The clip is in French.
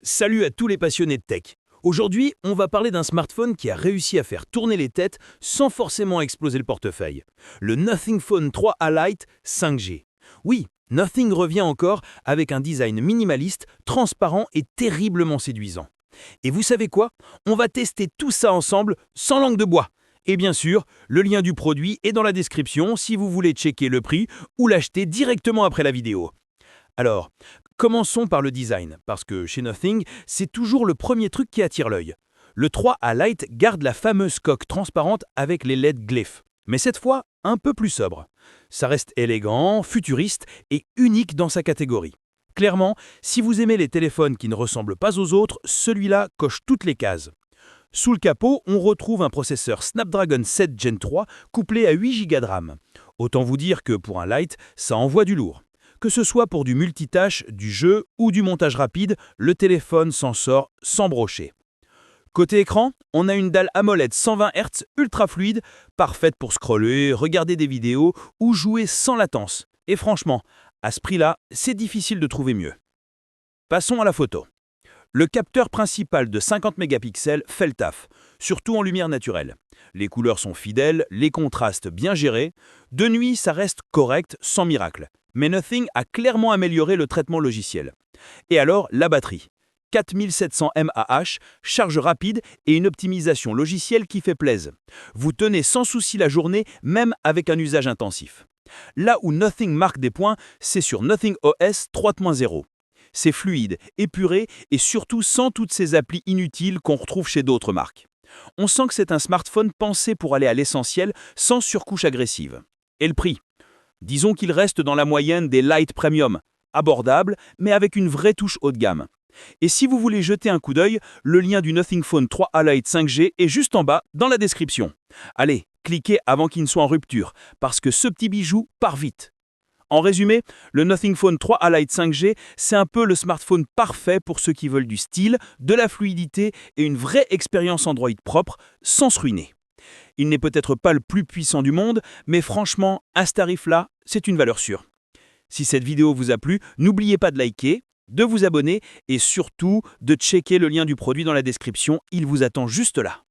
Salut à tous les passionnés de tech. Aujourd'hui, on va parler d'un smartphone qui a réussi à faire tourner les têtes sans forcément exploser le portefeuille. Le Nothing Phone 3A Lite 5G. Oui, Nothing revient encore avec un design minimaliste, transparent et terriblement séduisant. Et vous savez quoi? On va tester tout ça ensemble sans langue de bois. Et bien sûr, le lien du produit est dans la description si vous voulez checker le prix ou l'acheter directement après la vidéo. Alors, commençons par le design, parce que chez Nothing, c'est toujours le premier truc qui attire l'œil. Le 3A Lite garde la fameuse coque transparente avec les LED glyphes, mais cette fois un peu plus sobre. Ça reste élégant, futuriste et unique dans sa catégorie. Clairement, si vous aimez les téléphones qui ne ressemblent pas aux autres, celui-là coche toutes les cases. Sous le capot, on retrouve un processeur Snapdragon 7 Gen 3 couplé à 8 Go de RAM. Autant vous dire que pour un Lite, ça envoie du lourd. Que ce soit pour du multitâche, du jeu ou du montage rapide, le téléphone s'en sort sans brocher. Côté écran, on a une dalle AMOLED 120 Hz ultra fluide, parfaite pour scroller, regarder des vidéos ou jouer sans latence. Et franchement, à ce prix-là, c'est difficile de trouver mieux. Passons à la photo. Le capteur principal de 50 mégapixels fait le taf, surtout en lumière naturelle. Les couleurs sont fidèles, les contrastes bien gérés. De nuit, ça reste correct, sans miracle. Mais Nothing a clairement amélioré le traitement logiciel. Et alors, la batterie. 4700 mAh, charge rapide et une optimisation logicielle qui fait plaisir. Vous tenez sans souci la journée, même avec un usage intensif. Là où Nothing marque des points, c'est sur Nothing OS 3.0. C'est fluide, épuré et surtout sans toutes ces applis inutiles qu'on retrouve chez d'autres marques. On sent que c'est un smartphone pensé pour aller à l'essentiel sans surcouche agressive. Et le prix? Disons qu'il reste dans la moyenne des Lite Premium, abordable mais avec une vraie touche haut de gamme. Et si vous voulez jeter un coup d'œil, le lien du Nothing Phone 3A Lite 5G est juste en bas dans la description. Allez, cliquez avant qu'il ne soit en rupture, parce que ce petit bijou part vite. En résumé, le Nothing Phone 3A Lite 5G, c'est un peu le smartphone parfait pour ceux qui veulent du style, de la fluidité et une vraie expérience Android propre, sans se ruiner. Il n'est peut-être pas le plus puissant du monde, mais franchement, à ce tarif-là, c'est une valeur sûre. Si cette vidéo vous a plu, n'oubliez pas de liker, de vous abonner et surtout de checker le lien du produit dans la description, il vous attend juste là.